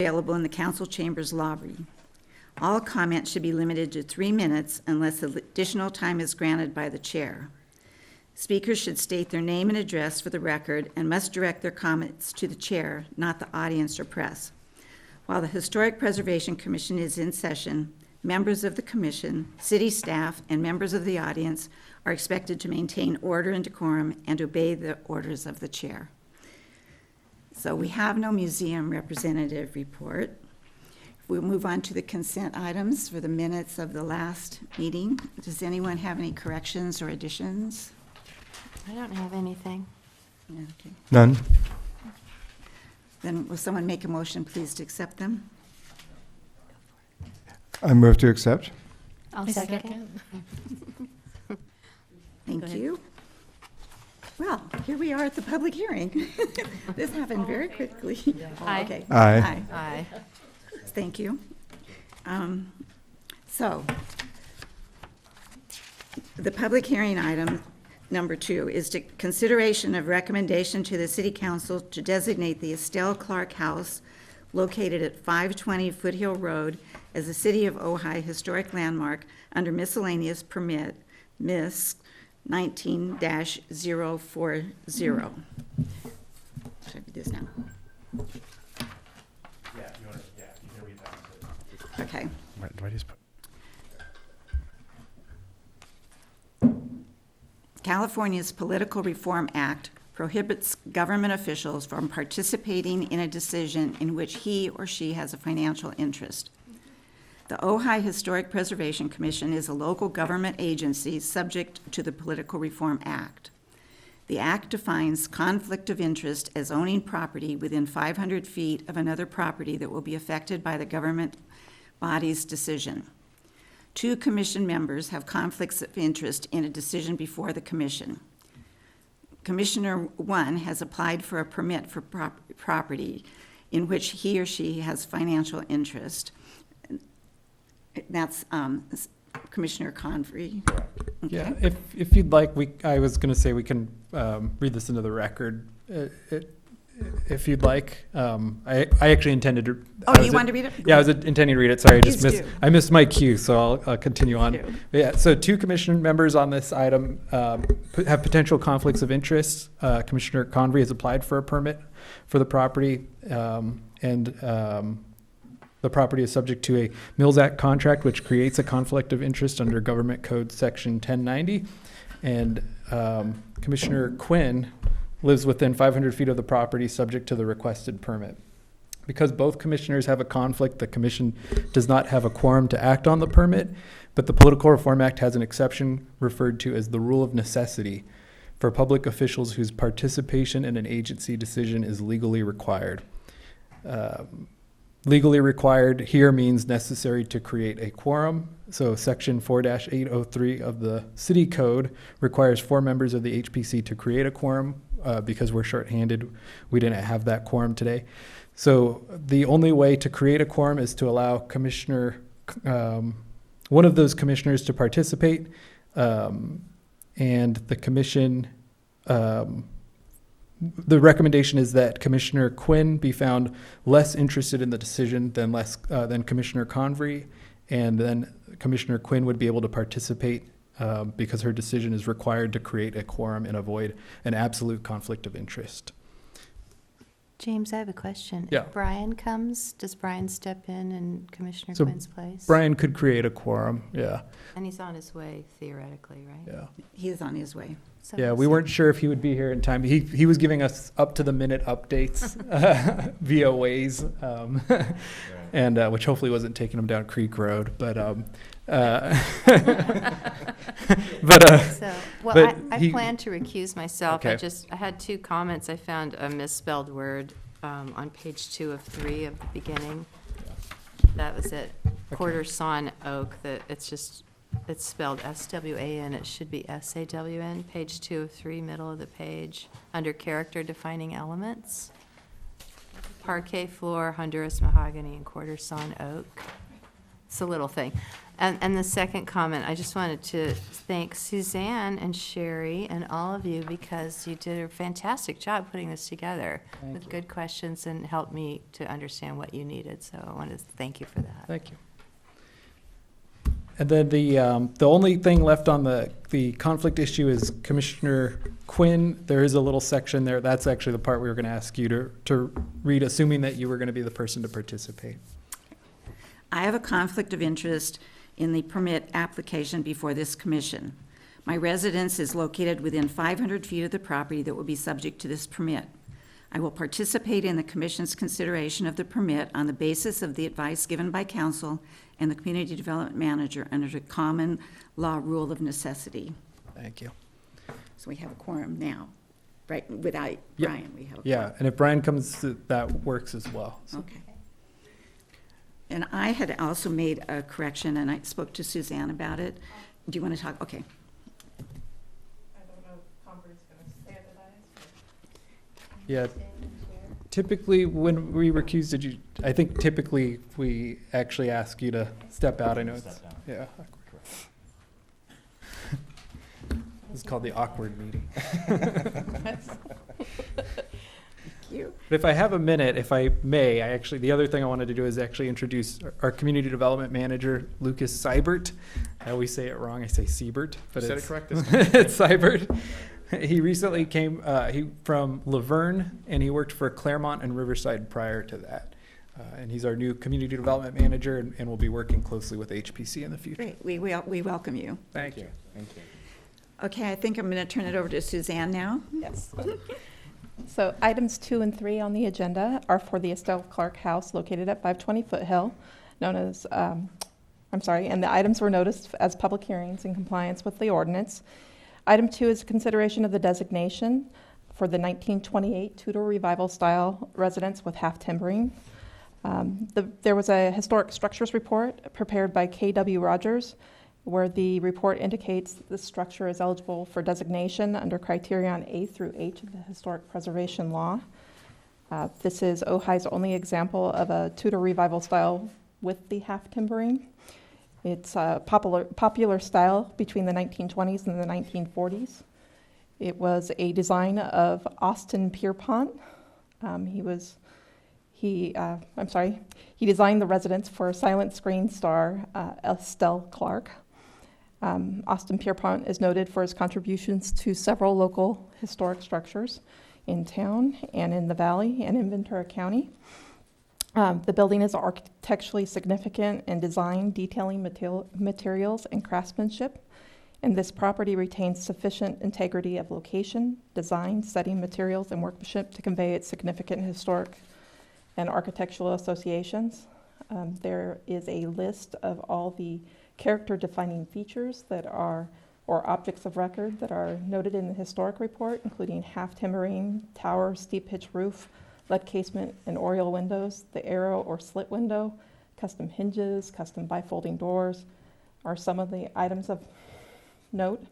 available in the council chambers lobby. All comments should be limited to 3 minutes unless additional time is granted by the chair. Speakers should state their name and address for the record and must direct their comments to the chair, not the audience or press. While the Historic Preservation Commission is in session, members of the commission, city staff, and members of the audience are expected to maintain order and decorum and obey the orders of the chair. So we have no museum representative report. We'll move on to the consent items for the minutes of the last meeting. Does anyone have any corrections or additions? I don't have anything. Okay. None. Then will someone make a motion, please, to accept them? I move to accept. I'll second. Thank you. Well, here we are at the public hearing. This happened very quickly. Aye. Okay. Aye. Aye. Thank you. So, the public hearing item number 2 is to consideration of recommendation to the City Council to designate the Estelle Clark House located at 520 Foothill Road as a City of Ojai historic landmark under miscellaneous permit, MIS 19-040. Should I do this now? Yeah, you can read that. Okay. Do I just put? California's Political Reform Act prohibits government officials from participating in a decision in which he or she has a financial interest. The Ojai Historic Preservation Commission is a local government agency subject to the Political Reform Act. The act defines conflict of interest as owning property within 500 feet of another property that will be affected by the government body's decision. 2 commission members have conflicts of interest in a decision before the commission. Commissioner 1 has applied for a permit for property in which he or she has financial interest. That's Commissioner Convery. Okay. Yeah, if you'd like, I was going to say we can read this into the record. If you'd like, I actually intended to. Oh, you wanted to read it? Yeah, I was intending to read it. Sorry, Please I missed my cue, so I'll continue on. Do. Yeah, so 2 commission members on this item have potential conflicts of interest. Commissioner Convery has applied for a permit for the property, and the property is subject to a Mills Act contract, which creates a conflict of interest under Government Code Section 1090. And Commissioner Quinn lives within 500 feet of the property subject to the requested permit. Because both commissioners have a conflict, the commission does not have a quorum to act on the permit, but the Political Reform Act has an exception referred to as the rule of necessity for public officials whose participation in an agency decision is legally required. Legally required here means necessary to create a quorum. So section 4-803 of the city code requires 4 members of the HPC to create a quorum. Because we're shorthanded, we didn't have that quorum today. So the only way to create a quorum is to allow one of those commissioners to participate, and the commission, the recommendation is that Commissioner Quinn be found less interested in the decision than Commissioner Convery, and then Commissioner Quinn would be able to participate because her decision is required to create a quorum and avoid an absolute conflict of interest. James, I have a question. Yeah. If Brian comes, does Brian step in Commissioner So Quinn's place? Brian could create a quorum, yeah. And he's on his way, theoretically, right? Yeah. He is on his way. So Yeah, we weren't sure if he would be here in time. He was giving us up-to-the-minute updates via Waze, and which hopefully wasn't taking him down Creek Road. But I plan to recuse myself. Okay. I had 2 comments. I found a misspelled word on page 2 of 3 of the beginning. That was it. Quarter sawn oak. It's spelled S-W-A-N. It should be S-A-W-N. Page 2 of 3, middle of the page, under character defining elements. Parquet floor, Honduras mahogany, and quarter sawn oak. It's a little thing. And the second comment, I just wanted to thank Suzanne and Sherry and all of you because you did a fantastic job putting this together with good questions and helped me to understand what you needed. So I wanted to thank you for that. Thank you. And then the only thing left on the conflict issue is Commissioner Quinn. There is a little section there. That's actually the part we were going to ask you to read, assuming that you were going to be the person to participate. I have a conflict of interest in the permit application before this commission. My residence is located within 500 feet of the property that will be subject to this permit. I will participate in the commission's consideration of the permit on the basis of the advice given by council and the community development manager under the common law rule of necessity. Thank you. So we have a quorum now, right? Without Yep. Brian, we have a Yeah, and if Brian comes, that works as well. So. Okay. And I had also made a correction, and I spoke to Suzanne about it. Do you want to talk? Okay. I don't know if Conver's gonna stay at the dais. Yeah. Typically, when we recuse, I think typically we actually ask you to step out. I know it's, Step down. yeah. Awkward. This is called the awkward meeting. You. But if I have a minute, if I may, the other thing I wanted to do is actually introduce our community development manager, Lucas Seibert. I always say it wrong. I say Siebert, but You said it's it correct this time. it's Seibert. He recently came from Laverne, and he worked for Claremont and Riverside prior to that. And he's our new community development manager, and will be working closely with HPC in the future. Great. We welcome you. Thank you. Thank you. Okay, I think I'm going to turn it over to Suzanne now. Yes. So items 2 and 3 on the agenda are for the Estelle Clark House located at 520 Foothill, known as, and the items were noticed as public hearings in compliance with the ordinance. Item 2 is consideration of the designation for the 1928 Tudor Revival style residence with half timbering. There was a historic structures report prepared by K.W. Rogers, where the report indicates that the structure is eligible for designation under criterion A through H of the Historic Preservation Law. This is Ojai's only example of a Tudor Revival style with the half timbering. It's a popular style between the 1920s and the 1940s. It was a design of Austin Pierpont. He designed the residence for silent screen star Estelle Clark. Austin Pierpont is noted for his contributions to several local historic structures in town and in the valley and in Ventura County. The building is architecturally significant in design, detailing materials, and craftsmanship, and this property retains sufficient integrity of location, design, setting, materials, and workmanship to convey its significant historic and architectural associations. There is a list of all the character-defining features that are, or objects of record that are noted in the historic report, including half timbering, tower, steep pitch roof, lead casement, and oriel windows. The arrow or slit window, custom hinges, custom bifolding doors are some of the items of note.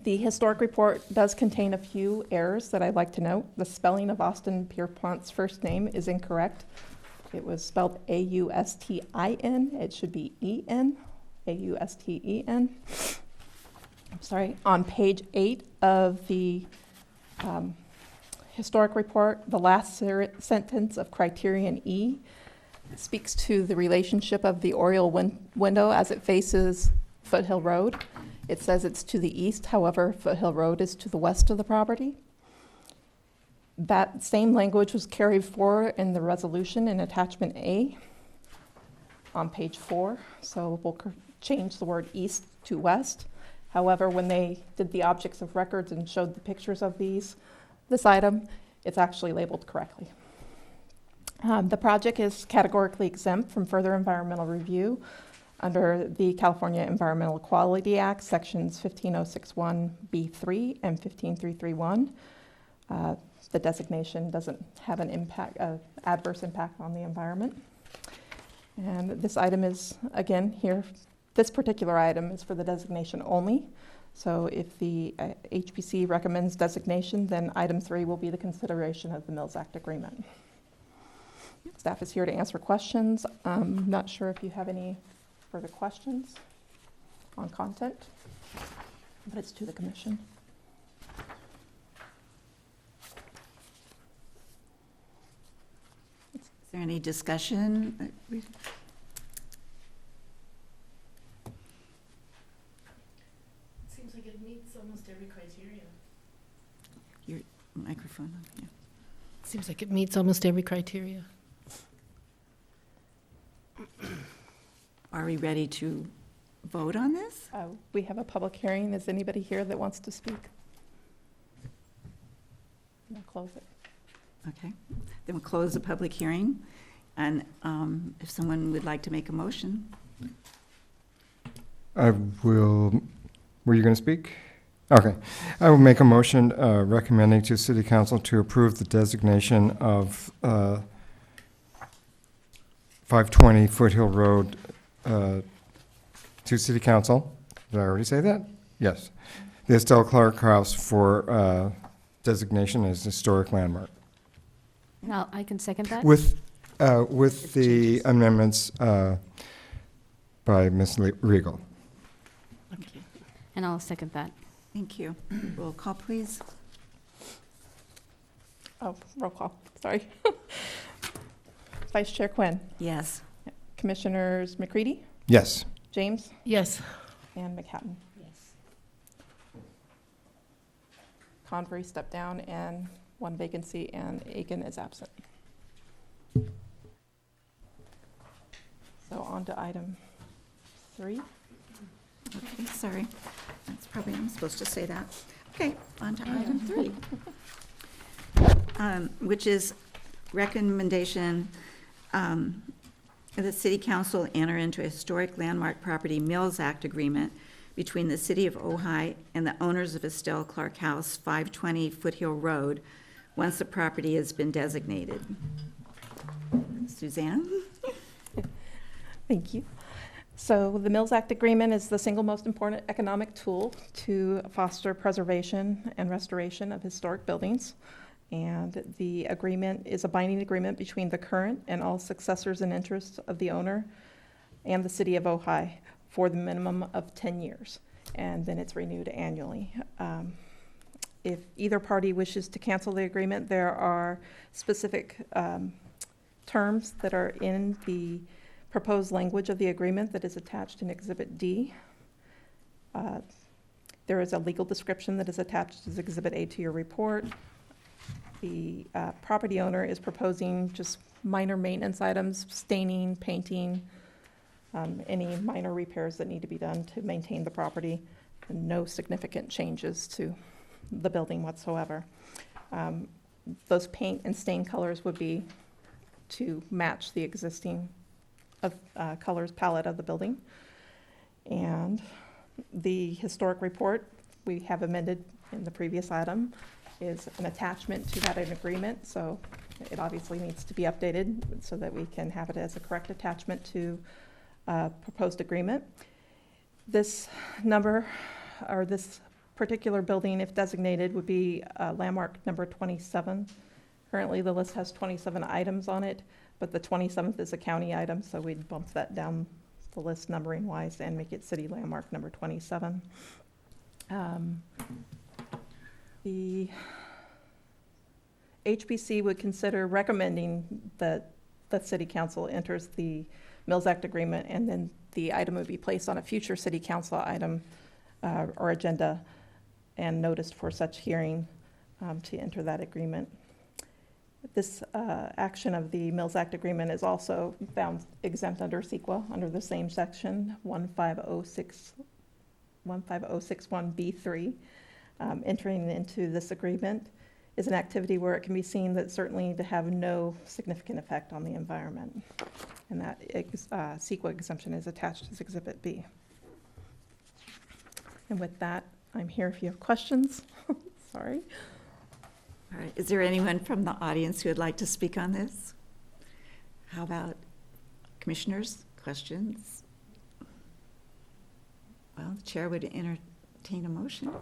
The historic report does contain a few errors that I'd like to note. The spelling of Austin Pierpont's first name is incorrect. It was spelled A-U-S-T-I-N. It should be E-N, A-U-S-T-E-N. I'm sorry. On page 8 of the historic report, the last sentence of criterion E speaks to the relationship of the oriel window as it faces Foothill Road. It says it's to the east, however, Foothill Road is to the west of the property. That same language was carried forward in the resolution in attachment A on page 4. So we'll change the word east to west. However, when they did the objects of records and showed the pictures of this item, it's actually labeled correctly. The project is categorically exempt from further environmental review under the California Environmental Quality Act, sections 15061B3 and 15331. The designation doesn't have an adverse impact on the environment. And this item is, again, here, this particular item is for the designation only. So if the HPC recommends designation, then item 3 will be the consideration of the Mills Act agreement. Staff is here to answer questions. I'm not sure if you have any further questions on content, but it's to the commission. Is there any discussion? Seems like it meets almost every criteria. Your microphone, yeah. Seems like it meets almost every criteria. Are we ready to vote on this? We have a public hearing. Is anybody here that wants to speak? I'll close it. Okay, then we'll close the public hearing, and if someone would like to make a motion. I will, were you going to speak? Okay. I will make a motion recommending to City Council to approve the designation of 520 Foothill Road to City Council. Did I already say that? Yes. The Estelle Clark House for designation as historic landmark. No, I can second that. With the amendments by Ms. Regal. Okay, And I'll second that. thank you. Roll call, please. Oh, roll call, sorry. Vice Chair Quinn, Yes. Commissioners McCready, Yes. James, Yes. and McHatton. Yes. Convery stepped down, and one vacancy, and Aiken is absent. So on to item 3. Okay, sorry. That's probably, I'm supposed to say that. Okay, on to item 3. Which is recommendation the City Council enter into a historic landmark property Mills Act agreement between the City of Ojai and the owners of Estelle Clark House, 520 Foothill Road, once the property has been designated. Suzanne? Thank you. So the Mills Act agreement is the single most important economic tool to foster preservation and restoration of historic buildings. And the agreement is a binding agreement between the current and all successors and interests of the owner and the City of Ojai for the minimum of 10 years. And then it's renewed annually. If either party wishes to cancel the agreement, there are specific terms that are in the proposed language of the agreement that is attached in Exhibit D. There is a legal description that is attached as Exhibit A to your report. The property owner is proposing just minor maintenance items, staining, painting, any minor repairs that need to be done to maintain the property, and no significant changes to the building whatsoever. Those paint and stain colors would be to match the existing colors palette of the building. And the historic report we have amended in the previous item is an attachment to that agreement, so it obviously needs to be updated so that we can have it as a correct attachment to proposed agreement. This number, or this particular building, if designated, would be landmark number 27. Currently, the list has 27 items on it, but the 27th is a county item, so we'd bump that down the list numbering wise and make it city landmark number 27. The HPC would consider recommending that the city council enters the Mills Act agreement, and then the item would be placed on a future city council item or agenda and noticed for such hearing to enter that agreement. This action of the Mills Act agreement is also found exempt under CEQA, under the same section, 15061B3. Entering into this agreement is an activity where it can be seen that certainly to have no significant effect on the environment. And that CEQA exemption is attached as Exhibit B. And with that, I'm here if you have questions. Sorry. All right, is there anyone from the audience who would like to speak on this? How about commissioners, questions? Well, the chair would entertain a motion.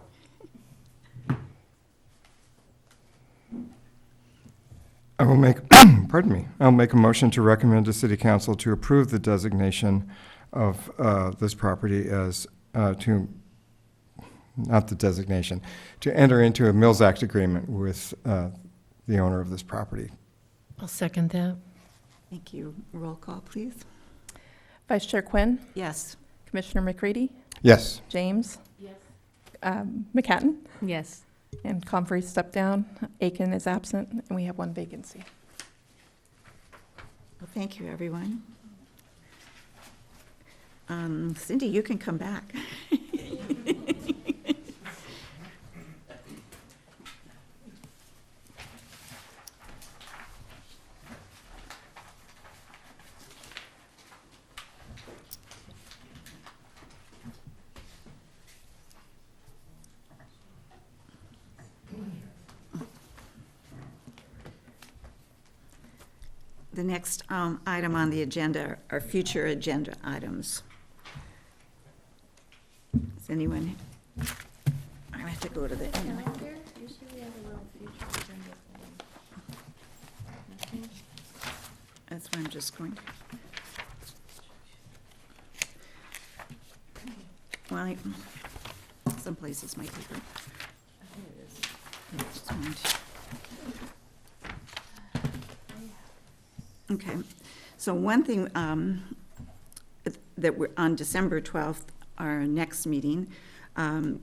I will make, pardon me, I'll make a motion to recommend to City Council to approve the designation of this property as, not the designation, to enter into a Mills Act agreement with the owner of this property. I'll second that. Thank you. Roll call, please. Vice Chair Quinn, Yes. Commissioner McCready, Yes. James, Yes. McCatton, Yes. and Comfrey stepped down. Aiken is absent, and we have one vacancy. Well, thank you, everyone. Cindy, you can come back. The next item on the agenda are future agenda items. Does anyone, I have to go to the, that's why I'm just going. Well, some places might take it. Just going to- Okay, so one thing that we're, on December 12th, our next meeting,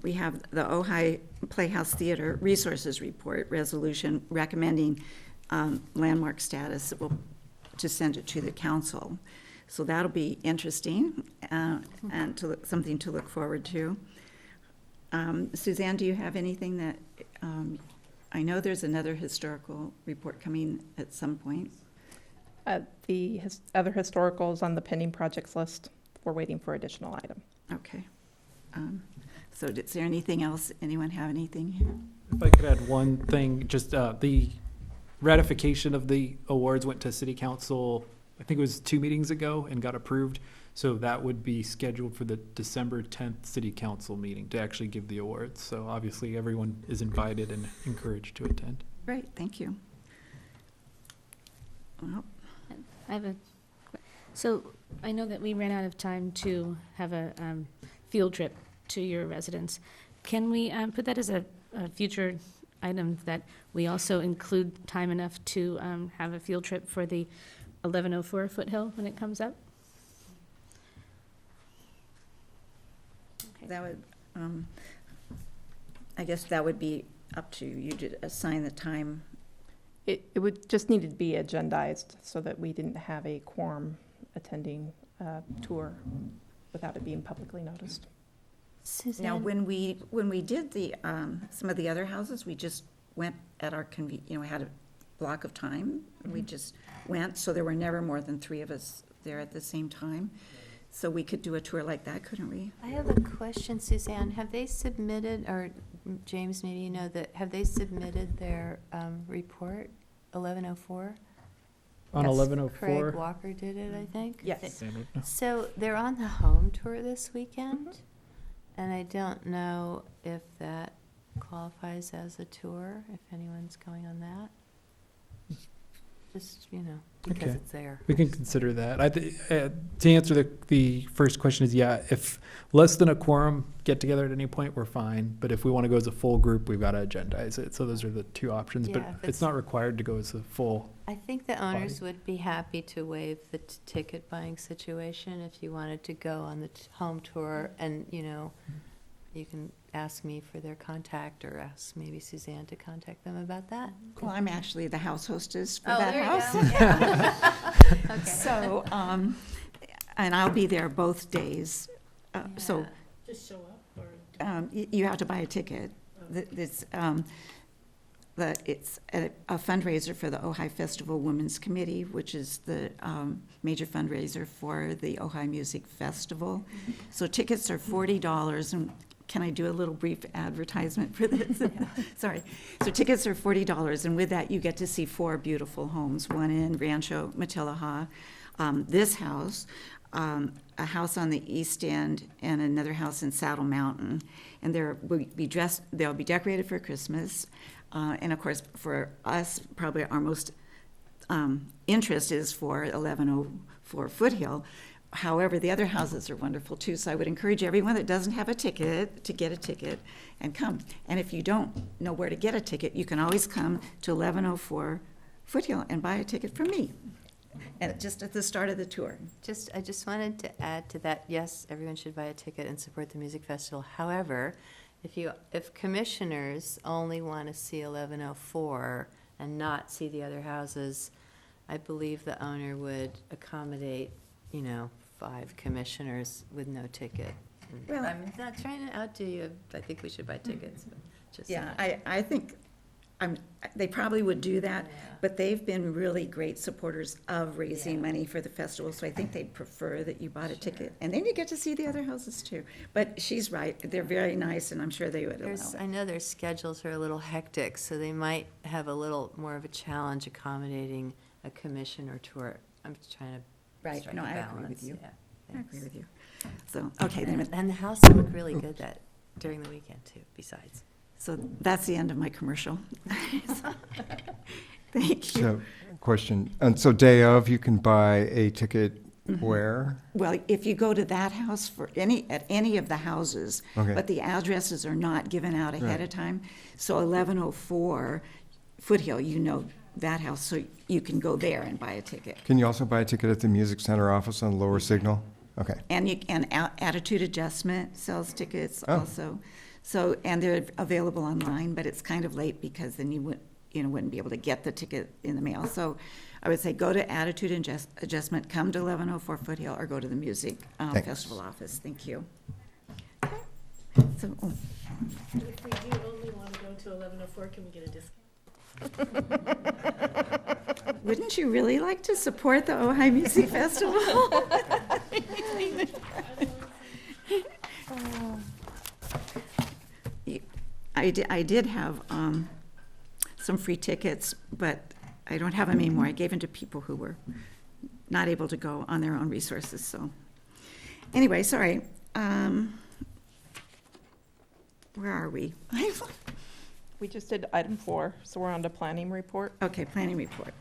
we have the Ojai Playhouse Theater Resources Report Resolution recommending landmark status to send it to the council. So that'll be interesting and something to look forward to. Suzanne, do you have anything that, I know there's another historical report coming at some point. The other historicals on the pending projects list. We're waiting for additional item. Okay. So is there anything else? Anyone have anything here? If I could add one thing, just the ratification of the awards went to City Council, I think it was 2 meetings ago, and got approved. So that would be scheduled for the December 10th City Council meeting to actually give the awards. So obviously, everyone is invited and encouraged to attend. Great, thank you. Well, I have so I know that we ran out of time to have a field trip to your residence. Can we put that as a future item, that we also include time enough to have a field trip for the 1104 Foothill when it comes up? that would, I guess that would be up to you to assign the time. It would just need to be agendized so that we didn't have a quorum attending tour without it being publicly noticed. Suzanne? Now, when we did the, some of the other houses, we just went at our had a block of time. We just went, so there were never more than 3 of us there at the same time. So we could do a tour like that, couldn't we? I have a question, Suzanne. Have they submitted, or James, maybe you know that, have they submitted their report, 1104? On Yes. 1104. Craig Walker did it, I think? Yes. So they're on the home tour this weekend, and I don't know if that qualifies as a tour, if anyone's going on that. Just, because Okay. it's there. We can consider that. To answer the first question is, yeah, if less than a quorum get together at any point, we're fine. But if we want to go as a full group, we've got to agendize it. So those are the 2 options. Yeah, But if it's it's- not required to go as a full. I think the owners would be happy to waive the ticket buying situation if you wanted to go on the home tour, and, you can ask me for their contact, or ask maybe Suzanne to contact them about that. Well, I'm actually the house hostess for Oh, that there house. you go. Okay. So, and I'll be there both days. So Yeah. Just show up, or? you have to buy a ticket. It's a fundraiser for the Ojai Festival Women's Committee, which is the major fundraiser for the Ojai Music Festival. So tickets are $40, and can I do a little brief advertisement for this? Sorry. So tickets are $40, and with that, you get to see 4 beautiful homes, one in Rancho Matilaha, this house, a house on the East End, and another house in Saddle Mountain. And they'll be decorated for Christmas. And of course, for us, probably our most interest is for 1104 Foothill. However, the other houses are wonderful too, so I would encourage everyone that doesn't have a ticket to get a ticket and come. And if you don't know where to get a ticket, you can always come to 1104 Foothill and buy a ticket from me, and just at the start of the tour. I just wanted to add to that, yes, everyone should buy a ticket and support the music festival. However, if commissioners only want to see 1104 and not see the other houses, I believe the owner would accommodate, 5 commissioners with no ticket. Well- I'm not trying to outdo you. I think we should buy tickets, but just. Yeah, I think they probably would do that, Yeah. but they've been really great supporters of raising Yeah. money for the festival, so I think they'd prefer that you bought a ticket. And then you get to see the other houses too. But she's right, they're very nice, and I'm sure they would allow I it. know their schedules are a little hectic, so they might have a little more of a challenge accommodating a commission or tour. I'm just trying to Right, strike no, a I agree balance. with you. Yeah, I agree thanks. with you. So, okay, then, And the houses look really good during the weekend too, besides. so that's the end of my commercial. Thank you. So, question, and so day of, you can buy a ticket where? Well, if you go to that house at any of the houses, Okay. but the addresses are not given out ahead Right. of time. So 1104 Foothill, that house, so you can go there and buy a ticket. Can you also buy a ticket at the Music Center office on Lower Signal? Okay. And Attitude Adjustment sells tickets Oh. also. So, and they're available online, but it's kind of late because then you wouldn't be able to get the ticket in the mail. So I would say go to Attitude Adjustment, come to 1104 Foothill, or go to the Music Thanks. Festival office. Thank you. Okay. So, If we do only want to go to 1104, can we get a discount? wouldn't you really like to support the Ojai Music Festival? I did have some free tickets, but I don't have them anymore. I gave them to people who were not able to go on their own resources, so. Anyway, sorry. Where are we? We just did item 4, so we're on to planning report. Okay, planning report.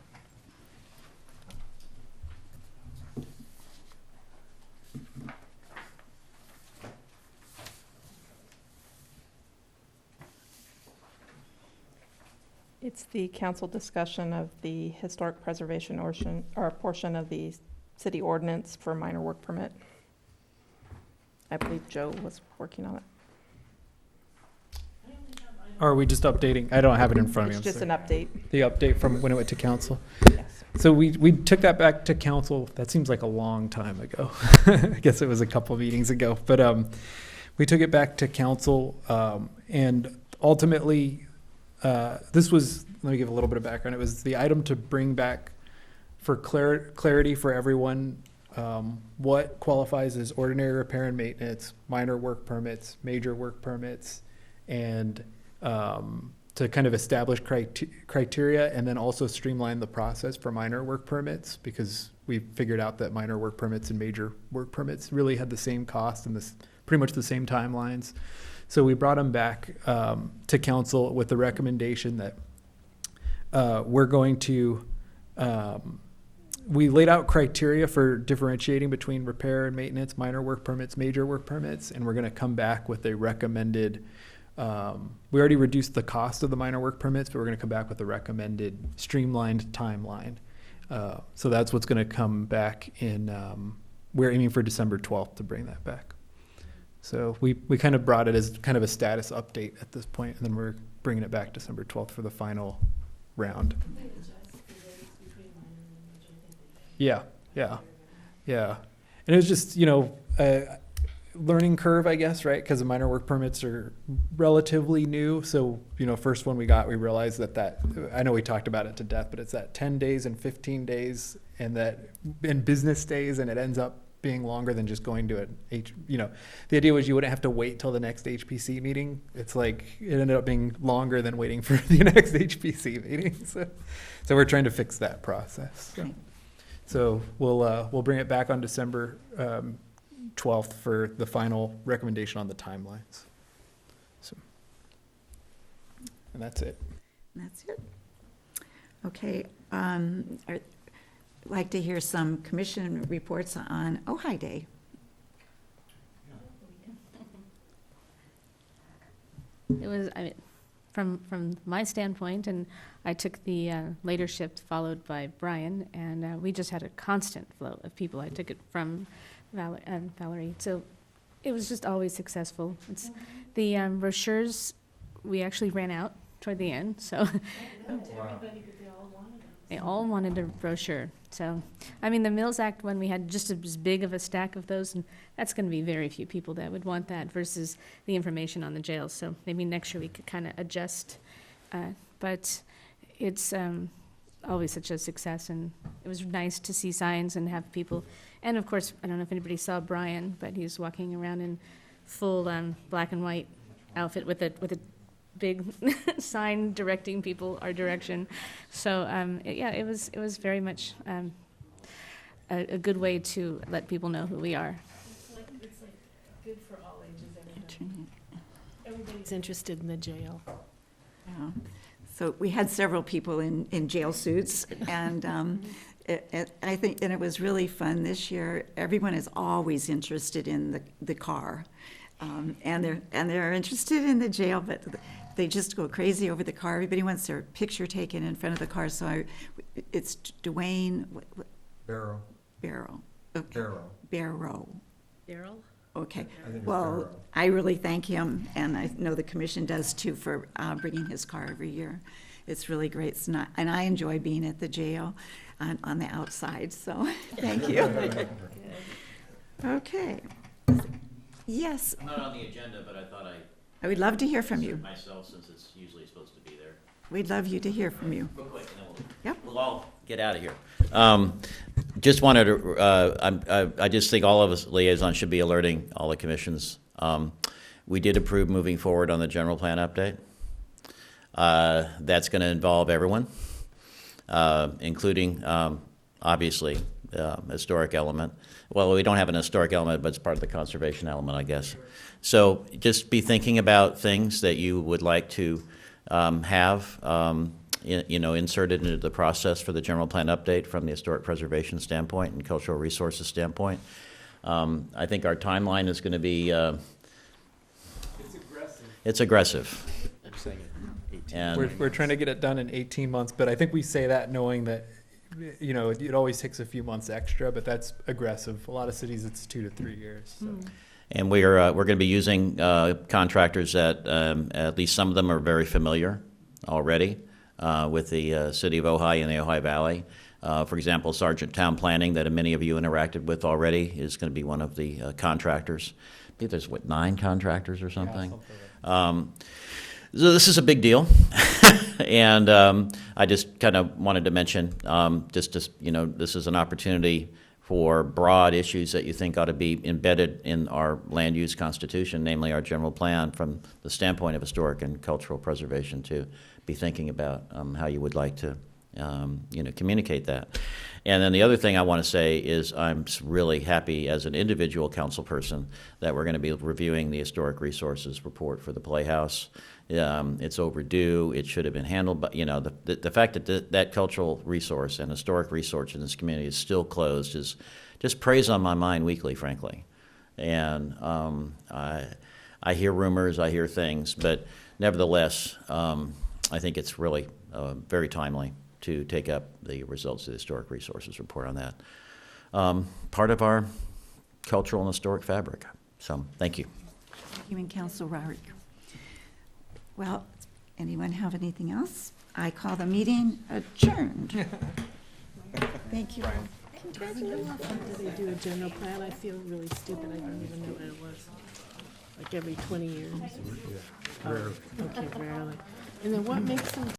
It's the council discussion of the historic preservation portion of the city ordinance for minor work permit. I believe Joe was working on it. Or are we just updating? I don't have it in front of me. It's I'm just sorry. an update. The update from when it went to council. Yes. So we took that back to council. That seems like a long time ago. I guess it was a couple meetings ago, but we took it back to council, and ultimately, this was. Let me give a little bit of background. It was the item to bring back for clarity for everyone what qualifies as ordinary repair and maintenance, minor work permits, major work permits, and to kind of establish criteria and then also streamline the process for minor work permits, because we figured out that minor work permits and major work permits really had the same cost and pretty much the same timelines. So we brought them back to council with the recommendation that we're going to, we laid out criteria for differentiating between repair and maintenance, minor work permits, major work permits, and we're going to come back with a recommended, we already reduced the cost of the minor work permits, but we're going to come back with a recommended streamlined timeline. So that's what's going to come back in, we're aiming for December 12th to bring that back. So we kind of brought it as kind of a status update at this point, and then we're bringing it back December 12th for the final round. Yeah. And it was just, learning curve, I guess, right? Because the minor work permits are relatively new. So, first one we got, we realized that I know we talked about it to death, but it's that 10 days and 15 days and business days, and it ends up being longer than just going to the idea was you wouldn't have to wait till the next HPC meeting. It's like, it ended up being longer than waiting for the next HPC meeting. So we're trying to fix that process. Okay. So we'll bring it back on December 12th for the final recommendation on the timelines. So, and that's it. That's it. Okay, like to hear some commission reports on Ojai Day. It was, I mean, from my standpoint, and I took the later shift followed by Brian, and we just had a constant flow of people. I took it from Valerie. So it was just always successful. It's the brochures, we actually ran out toward the end, so they all wanted a brochure. So, I mean, the Mills Act one, we had just as big of a stack of those, and that's going to be very few people that would want that versus the information on the jails. So maybe next year we could kind of adjust. But it's always such a success, and it was nice to see signs and have people. And of course, I don't know if anybody saw Brian, but he's walking around in full black and white outfit with a big sign directing people our direction. So it was very much a good way to let people know who we are. It's like good for all ages. Everybody's interested in the jail. Yeah. So we had several people in jail suits, and I think, and it was really fun this year. Everyone is always interested in the car, and they're interested in the jail, but they just go crazy over the car. Everybody wants their picture taken in front of the car. So it's Dwayne Barrow. Barrow. Okay. Barrow. Barrow. Daryl? Okay. I think it's Well, Barrow. I really thank him, and I know the commission does too, for bringing his car every year. It's really great. It's not, and I enjoy being at the jail on the outside, so thank you. Okay. Yes, I'm not on the agenda, but I thought I would love to hear from insert you. myself since it's usually supposed to be there. We'd love you to hear from you. Real quick, and then Yep. we'll all get out of here. Just wanted to, I just think all of us liaisons should be alerting all the commissions. We did approve moving forward on the general plan update. That's going to involve everyone, including, obviously, historic element. Well, we don't have an historic element, but it's part of the conservation element, I guess. So just be thinking about things that you would like to have, inserted into the process for the general plan update from the historic preservation standpoint and cultural resources standpoint. I think our timeline is going to be. It's aggressive. And We're trying to get it done in 18 months, but I think we say that knowing that, it always takes a few months extra, but that's aggressive. A lot of cities, it's 2 to 3 years. So. And we're going to be using contractors that at least some of them are very familiar already with the city of Ojai and the Ojai Valley. For example, Sergeant Town Planning that many of you interacted with already is going to be one of the contractors. I think there's 9 contractors or something. So this is a big deal, and I just kind of wanted to mention, this is an opportunity for broad issues that you think ought to be embedded in our land use constitution, namely our general plan from the standpoint of historic and cultural preservation, to be thinking about how you would like to communicate that. And then the other thing I want to say is I'm really happy as an individual council person that we're going to be reviewing the historic resources report for the Playhouse. It's overdue. It should have been handled, but the fact that that cultural resource and historic resource in this community is still closed is just preys on my mind weekly, frankly. And I hear rumors, I hear things, but nevertheless, I think it's really very timely to take up the results of the historic resources report on that. Part of our cultural and historic fabric. So, thank you. Thank you, and Council Rarick. Well, anyone have anything else? I call the meeting adjourned. Thank you. Congratulations. Did they do a general plan? I feel really stupid. I don't even know what it was. Like every 20 years. Oh, okay, rarely. And then what makes them